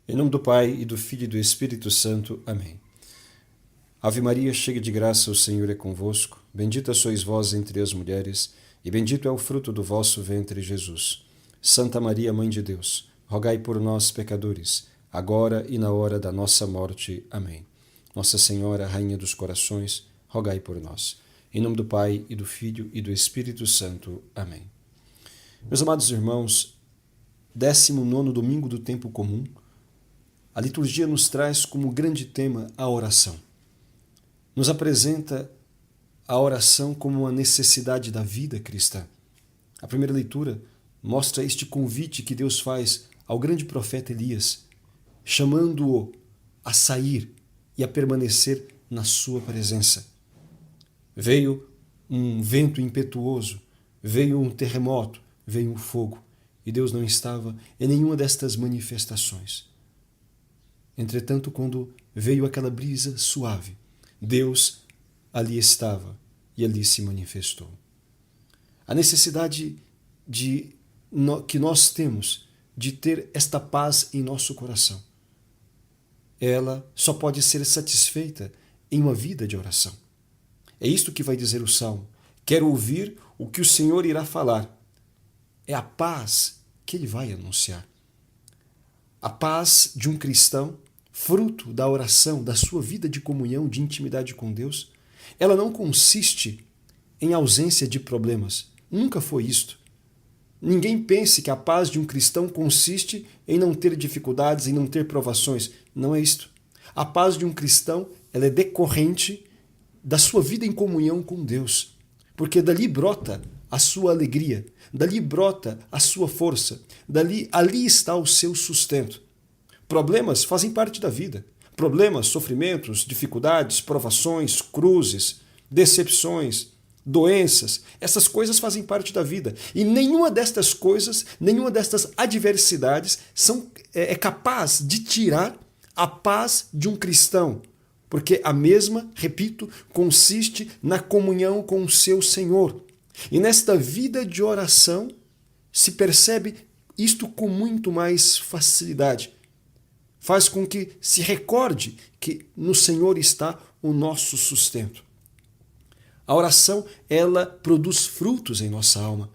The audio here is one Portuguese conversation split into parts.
Em nome do Pai, e do Filho e do Espírito Santo. Amém. Ave Maria, cheia de graça, o Senhor é convosco. Bendita sois vós entre as mulheres, e bendito é o fruto do vosso ventre, Jesus. Santa Maria, Mãe de Deus, rogai por nós, pecadores, agora e na hora da nossa morte. Amém. Nossa Senhora, Rainha dos Corações, rogai por nós. Em nome do Pai, e do Filho e do Espírito Santo. Amém. Meus amados irmãos, 19º domingo do tempo comum, a liturgia nos traz como grande tema a oração. Nos apresenta a oração como uma necessidade da vida cristã. A primeira leitura mostra este convite que Deus faz ao grande profeta Elias, chamando-o a sair e a permanecer na sua presença. Veio um vento impetuoso, veio um terremoto, veio um fogo, e Deus não estava em nenhuma destas manifestações. Entretanto, quando veio aquela brisa suave, Deus ali estava e ali se manifestou. A necessidade que nós temos de ter esta paz em nosso coração, ela só pode ser satisfeita em uma vida de oração. É isto que vai dizer o Salmo. Quero ouvir o que o Senhor irá falar. É a paz que ele vai anunciar. A paz de um cristão, fruto da oração, da sua vida de comunhão, de intimidade com Deus, ela não consiste em ausência de problemas. Nunca foi isto. Ninguém pense que a paz de um cristão consiste em não ter dificuldades, em não ter provações. Não é isto. A paz de um cristão, ela é decorrente da sua vida em comunhão com Deus, porque dali brota a sua alegria, dali brota a sua força, ali está o seu sustento. Problemas fazem parte da vida. Problemas, sofrimentos, dificuldades, provações, cruzes, decepções, doenças, essas coisas fazem parte da vida. E nenhuma destas coisas, nenhuma destas adversidades é capaz de tirar a paz de um cristão, porque a mesma, repito, consiste na comunhão com o seu Senhor. E nesta vida de oração se percebe isto com muito mais facilidade. Faz com que se recorde que no Senhor está o nosso sustento. A oração, ela produz frutos em nossa alma,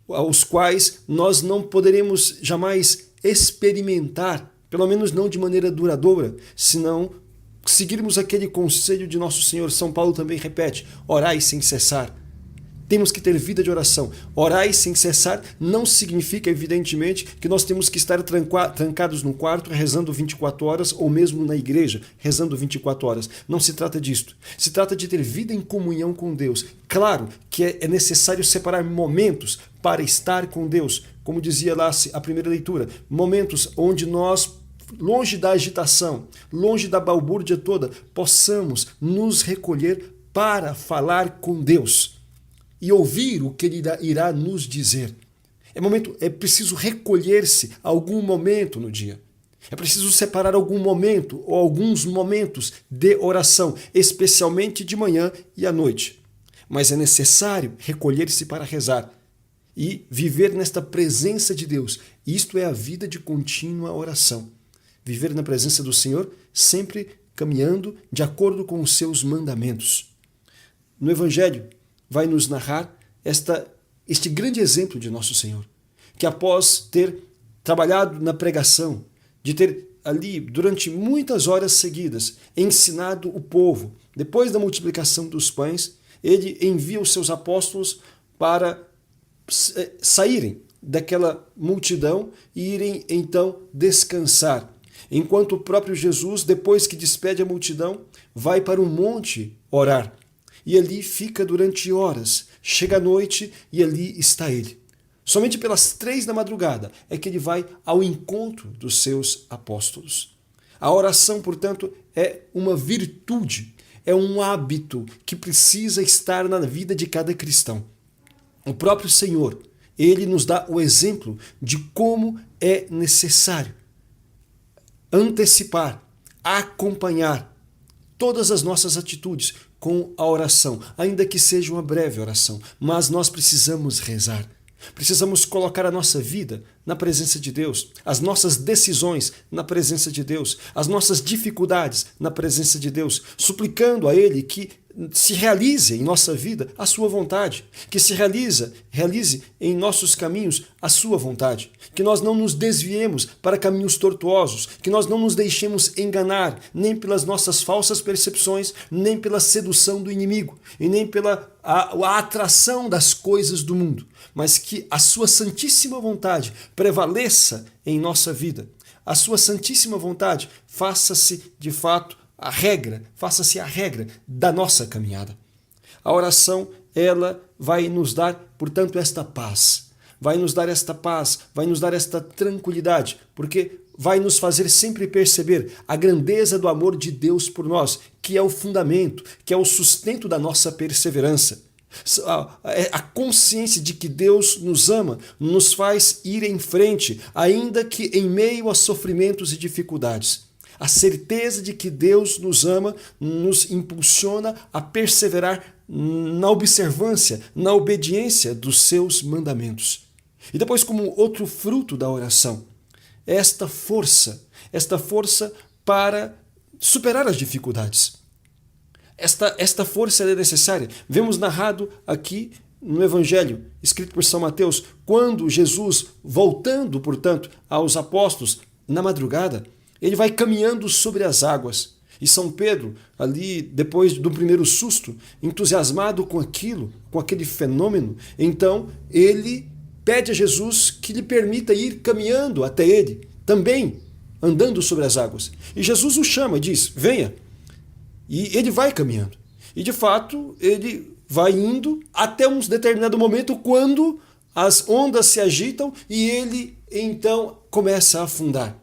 os quais nós não poderemos jamais experimentar, pelo menos não de maneira duradoura, senão seguirmos aquele conselho de nosso Senhor. São Paulo também repete: orai sem cessar. Temos que ter vida de oração. Orai sem cessar não significa, evidentemente, que nós temos que estar trancados no quarto rezando 24 horas ou mesmo na igreja rezando 24 horas. Não se trata disto. Se trata de ter vida em comunhão com Deus. Claro que é necessário separar momentos para estar com Deus. Como dizia lá a primeira leitura, momentos onde nós, longe da agitação, longe da balbúrdia toda, possamos nos recolher para falar com Deus e ouvir o que ele irá nos dizer. É preciso recolher-se algum momento no dia. É preciso separar algum momento ou alguns momentos de oração, especialmente de manhã e à noite. Mas é necessário recolher-se para rezar e viver nesta presença de Deus. Isto é a vida de contínua oração. Viver na presença do Senhor, sempre caminhando de acordo com os seus mandamentos. No Evangelho, vai nos narrar este grande exemplo de nosso Senhor, que após ter trabalhado na pregação, de ter ali durante muitas horas seguidas ensinado o povo, depois da multiplicação dos pães, ele envia os seus apóstolos para saírem daquela multidão e irem então descansar. Enquanto o próprio Jesus, depois que despede a multidão, vai para um monte orar. E ali fica durante horas. Chega a noite e ali está ele. Somente pelas 3 da madrugada é que ele vai ao encontro dos seus apóstolos. A oração, portanto, é uma virtude, é um hábito que precisa estar na vida de cada cristão. O próprio Senhor, ele nos dá o exemplo de como é necessário antecipar, acompanhar todas as nossas atitudes com a oração, ainda que seja uma breve oração, mas nós precisamos rezar. Precisamos colocar a nossa vida na presença de Deus, as nossas decisões na presença de Deus, as nossas dificuldades na presença de Deus, suplicando a Ele que se realize em nossa vida a sua vontade, que se realize em nossos caminhos a sua vontade, que nós não nos desviemos para caminhos tortuosos, que nós não nos deixemos enganar nem pelas nossas falsas percepções, nem pela sedução do inimigo e nem pela a atração das coisas do mundo, mas que a sua santíssima vontade prevaleça em nossa vida. A sua santíssima vontade faça-se de fato faça-se a regra da nossa caminhada. A oração, ela vai nos dar, portanto, esta paz. Vai nos dar esta paz, vai nos dar esta tranquilidade, porque vai nos fazer sempre perceber a grandeza do amor de Deus por nós, que é o fundamento, que é o sustento da nossa perseverança. A consciência de que Deus nos ama nos faz ir em frente, ainda que em meio a sofrimentos e dificuldades. A certeza de que Deus nos ama nos impulsiona a perseverar na observância, na obediência dos seus mandamentos. E depois, como outro fruto da oração, esta força para superar as dificuldades. Esta força é necessária. Vemos narrado aqui no Evangelho, escrito por São Mateus, quando Jesus, voltando, portanto, aos apóstolos na madrugada, ele vai caminhando sobre as águas. E São Pedro, ali, depois do primeiro susto, entusiasmado com aquele fenômeno, então ele pede a Jesus que lhe permita ir caminhando até ele, também andando sobre as águas. E Jesus o chama e diz, venha. E ele vai caminhando. E de fato, ele vai indo até um determinado momento quando as ondas se agitam e ele então começa a afundar.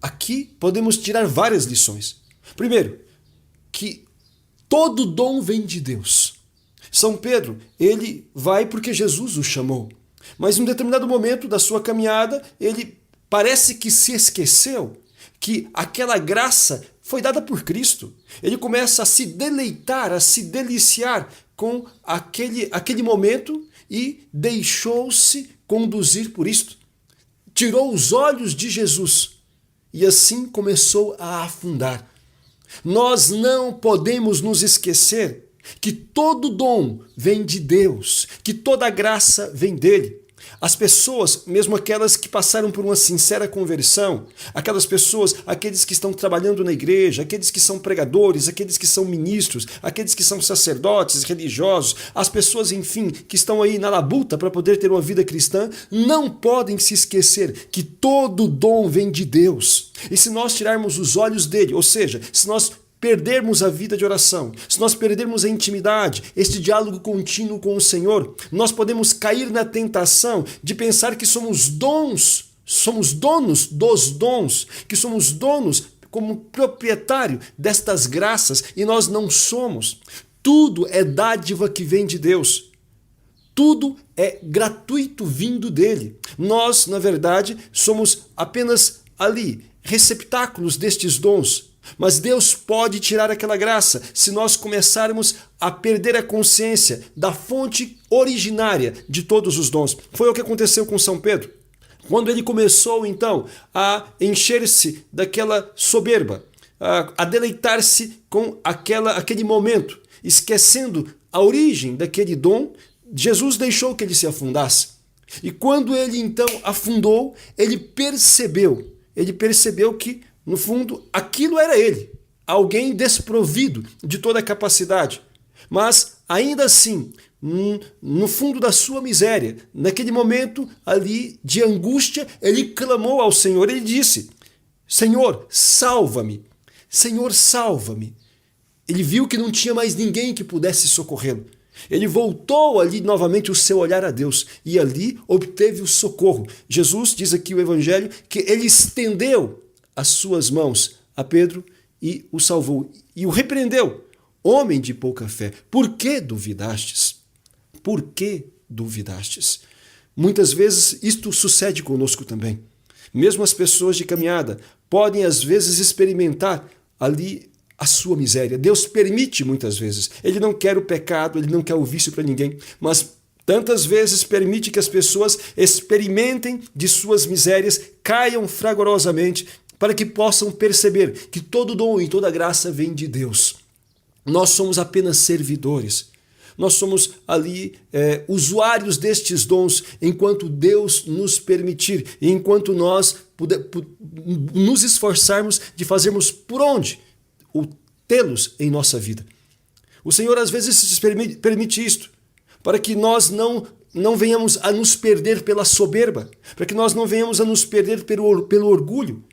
Aqui podemos tirar várias lições. Primeiro, que todo dom vem de Deus. São Pedro, ele vai porque Jesus o chamou. Mas em um determinado momento da sua caminhada, ele parece que se esqueceu que aquela graça foi dada por Cristo. Ele começa a se deleitar, a se deliciar com aquele momento e deixou-se conduzir por isto. Tirou os olhos de Jesus. E assim começou a afundar. Nós não podemos nos esquecer que todo dom vem de Deus, que toda graça vem dele. As pessoas, mesmo aquelas que passaram por uma sincera conversão, aquelas pessoas, aqueles que estão trabalhando na igreja, aqueles que são pregadores, aqueles que são ministros, aqueles que são sacerdotes, religiosos, as pessoas, enfim, que estão aí na labuta para poder ter uma vida cristã, não podem se esquecer que todo dom vem de Deus. E se nós tirarmos os olhos dele, ou seja, se nós perdermos a vida de oração, se nós perdermos a intimidade, este diálogo contínuo com o Senhor, nós podemos cair na tentação de pensar que somos donos dos dons, que somos donos como proprietário destas graças e nós não somos. Tudo é dádiva que vem de Deus. Tudo é gratuito vindo dele. Nós, na verdade, somos apenas ali, receptáculos destes dons. Mas Deus pode tirar aquela graça se nós começarmos a perder a consciência da fonte originária de todos os dons. Foi o que aconteceu com São Pedro. Quando ele começou, então, a encher-se daquela soberba, a deleitar-se com aquele momento, esquecendo a origem daquele dom, Jesus deixou que ele se afundasse. E quando ele, então, afundou, ele percebeu que, no fundo, aquilo era ele, alguém desprovido de toda a capacidade. Mas, ainda assim, no fundo da sua miséria, naquele momento ali de angústia, ele clamou ao Senhor, ele disse, Senhor, salva-me, Senhor, salva-me. Ele viu que não tinha mais ninguém que pudesse socorrê-lo. Ele voltou ali novamente o seu olhar a Deus e ali obteve o socorro. Jesus, diz aqui o Evangelho, que ele estendeu as suas mãos a Pedro e o salvou. E o repreendeu. Homem de pouca fé, por que duvidastes? Por que duvidastes? Muitas vezes isto sucede conosco também. Mesmo as pessoas de caminhada podem às vezes experimentar ali a sua miséria. Deus permite muitas vezes. Ele não quer o pecado, ele não quer o vício para ninguém, mas Tantas vezes permite que as pessoas experimentem de suas misérias, caiam fragorosamente, para que possam perceber que todo dom e toda graça vem de Deus. Nós somos apenas servidores. Nós somos ali usuários destes dons enquanto Deus nos permitir e enquanto nós nos esforçarmos de fazermos por onde tê-los em nossa vida. O Senhor às vezes permite isto para que nós não venhamos a nos perder pela soberba, para que nós não venhamos a nos perder pelo orgulho,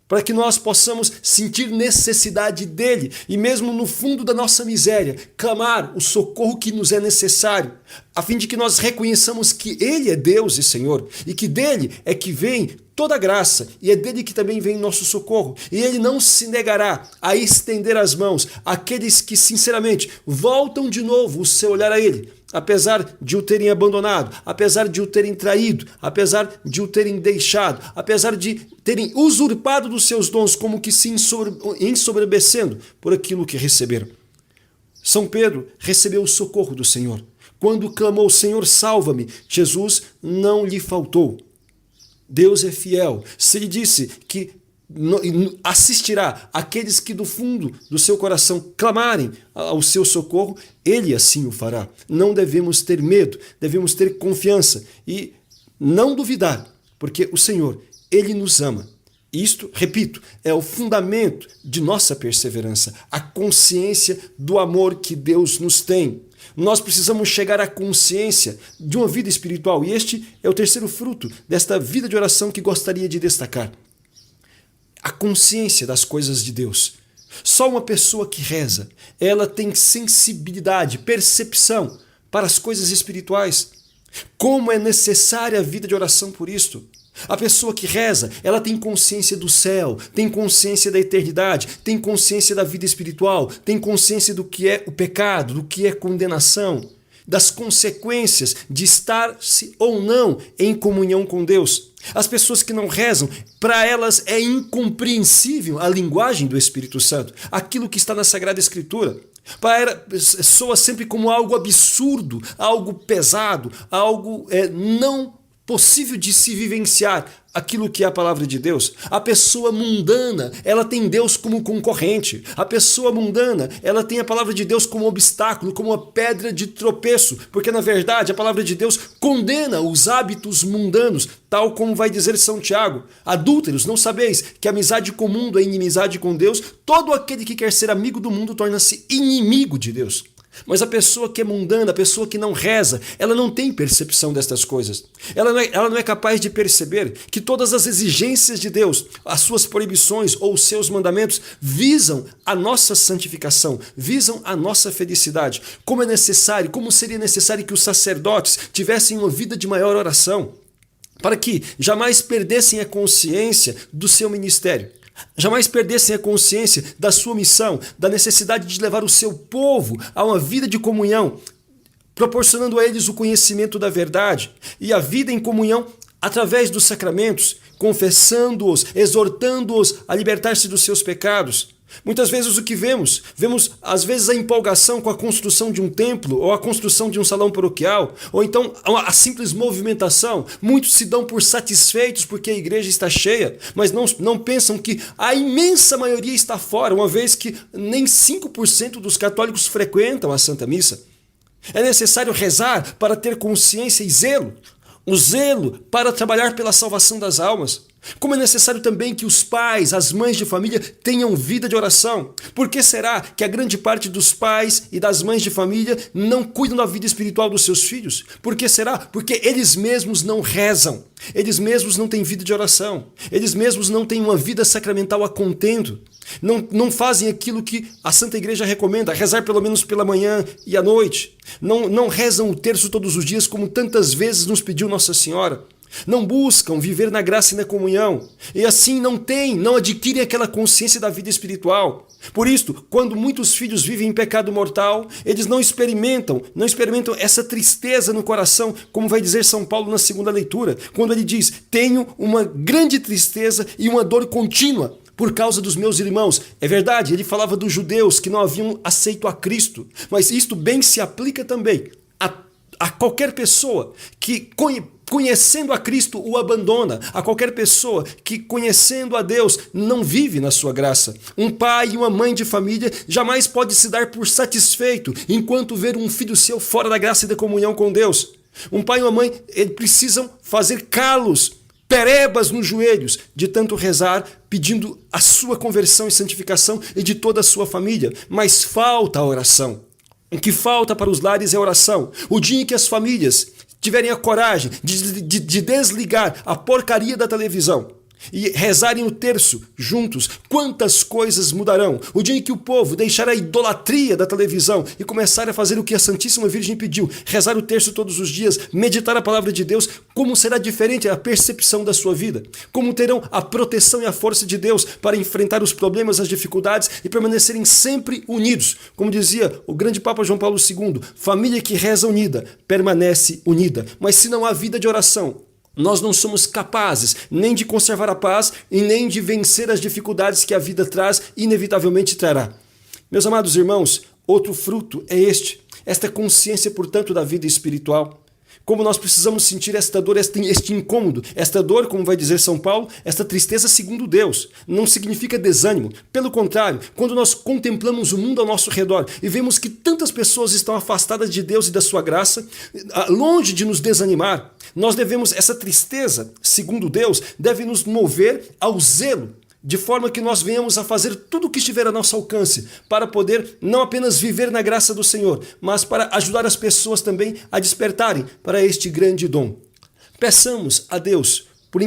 para que nós possamos sentir necessidade dele e mesmo no fundo da nossa miséria, clamar o socorro que nos é necessário, a fim de que nós reconheçamos que ele é Deus e Senhor e que dele é que vem toda a graça e é dele que também vem nosso socorro. E ele não se negará a estender as mãos àqueles que sinceramente voltam de novo o seu olhar a ele, apesar de o terem abandonado, apesar de o terem traído, apesar de o terem deixado, apesar de terem usurpado dos seus dons, como que se ensoberbecendo por aquilo que receberam. São Pedro recebeu o socorro do Senhor. Quando clamou, Senhor, salva-me, Jesus não lhe faltou. Deus é fiel. Se ele disse que assistirá aqueles que do fundo do seu coração clamarem ao seu socorro, ele assim o fará. Não devemos ter medo, devemos ter confiança e não duvidar, porque o Senhor, ele nos ama. Isto, repito, é o fundamento de nossa perseverança, a consciência do amor que Deus nos tem. Nós precisamos chegar à consciência de uma vida espiritual e este é o terceiro fruto desta vida de oração que gostaria de destacar. A consciência das coisas de Deus. Só uma pessoa que reza, ela tem sensibilidade, percepção para as coisas espirituais. Como é necessária a vida de oração por isto? A pessoa que reza, ela tem consciência do céu, tem consciência da eternidade, tem consciência da vida espiritual, tem consciência do que é o pecado, do que é condenação, das consequências de estar-se ou não em comunhão com Deus. As pessoas que não rezam, para elas é incompreensível a linguagem do Espírito Santo, aquilo que está na Sagrada Escritura. Soa sempre como algo absurdo, algo pesado, algo não possível de se vivenciar aquilo que é a palavra de Deus. A pessoa mundana, ela tem Deus como concorrente. A pessoa mundana, ela tem a palavra de Deus como obstáculo, como uma pedra de tropeço, porque na verdade a palavra de Deus condena os hábitos mundanos, tal como vai dizer São Tiago. Adúlteros, não sabeis que amizade com o mundo é inimizade com Deus? Todo aquele que quer ser amigo do mundo torna-se inimigo de Deus. Mas a pessoa que é mundana, a pessoa que não reza, ela não tem percepção destas coisas. Ela não é capaz de perceber que todas as exigências de Deus, as suas proibições ou os seus mandamentos visam a nossa santificação, visam a nossa felicidade. Como seria necessário que os sacerdotes tivessem uma vida de maior oração, para que jamais perdessem a consciência do seu ministério. Jamais perdessem a consciência da sua missão, da necessidade de levar o seu povo a uma vida de comunhão, proporcionando a eles o conhecimento da verdade e a vida em comunhão através dos sacramentos, confessando-os, exortando-os a libertar-se dos seus pecados. Muitas vezes o que vemos às vezes a empolgação com a construção de um templo ou a construção de um salão paroquial, ou então a simples movimentação. Muitos se dão por satisfeitos porque a igreja está cheia, mas não pensam que a imensa maioria está fora, uma vez que nem 5% dos católicos frequentam a Santa Missa. É necessário rezar para ter consciência e zelo, o zelo para trabalhar pela salvação das almas. Como é necessário também que os pais, as mães de família tenham vida de oração. Por que será que a grande parte dos pais e das mães de família não cuidam da vida espiritual dos seus filhos? Por que será? Porque eles mesmos não rezam. Eles mesmos não têm vida de oração. Eles mesmos não têm uma vida sacramental a contento. Não fazem aquilo que a Santa Igreja recomenda, rezar pelo menos pela manhã e à noite. Não rezam o terço todos os dias como tantas vezes nos pediu Nossa Senhora. Não buscam viver na graça e na comunhão, e assim não adquirem aquela consciência da vida espiritual. Por isto, quando muitos filhos vivem em pecado mortal, eles não experimentam essa tristeza no coração, como vai dizer São Paulo na segunda leitura, quando ele diz: tenho uma grande tristeza e uma dor contínua por causa dos meus irmãos. É verdade, ele falava dos judeus que não haviam aceito a Cristo, mas isto bem se aplica também a qualquer pessoa que conhecendo a Cristo o abandona, a qualquer pessoa que conhecendo a Deus não vive na sua graça. Um pai e uma mãe de família jamais pode se dar por satisfeito enquanto ver um filho seu fora da graça e da comunhão com Deus. Um pai e uma mãe precisam fazer calos, perebas nos joelhos, de tanto rezar, pedindo a sua conversão e santificação e de toda a sua família. Mas falta a oração. O que falta para os lares é a oração. O dia em que as famílias tiverem a coragem de desligar a porcaria da televisão e rezarem o terço juntos, quantas coisas mudarão. O dia em que o povo deixar a idolatria da televisão e começar a fazer o que a Santíssima Virgem pediu, rezar o terço todos os dias, meditar a palavra de Deus, como será diferente a percepção da sua vida, como terão a proteção e a força de Deus para enfrentar os problemas, as dificuldades e permanecerem sempre unidos. Como dizia o grande Papa João Paulo II, família que reza unida, permanece unida. Mas se não há vida de oração, nós não somos capazes nem de conservar a paz e nem de vencer as dificuldades que a vida traz e inevitavelmente trará. Meus amados irmãos, outro fruto é esta consciência, portanto, da vida espiritual. Como nós precisamos sentir esta dor, este incômodo, esta dor, como vai dizer São Paulo, esta tristeza segundo Deus. Não significa desânimo. Pelo contrário, quando nós contemplamos o mundo ao nosso redor e vemos que tantas pessoas estão afastadas de Deus e da sua graça, longe de nos desanimar, nós devemos, essa tristeza, segundo Deus, deve nos mover ao zelo, de forma que nós venhamos a fazer tudo o que estiver a nosso alcance para poder não apenas viver na graça do Senhor, mas para ajudar as pessoas também a despertarem para este grande dom. Peçamos a Deus, por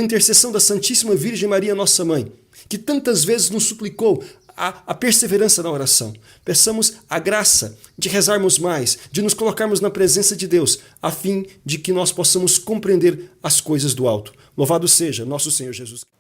intercessão da Santíssima Virgem Maria, nossa Mãe, que tantas vezes nos suplicou a perseverança na oração. Peçamos a graça de rezarmos mais, de nos colocarmos na presença de Deus, a fim de que nós possamos compreender as coisas do alto. Louvado seja nosso Senhor Jesus Cristo.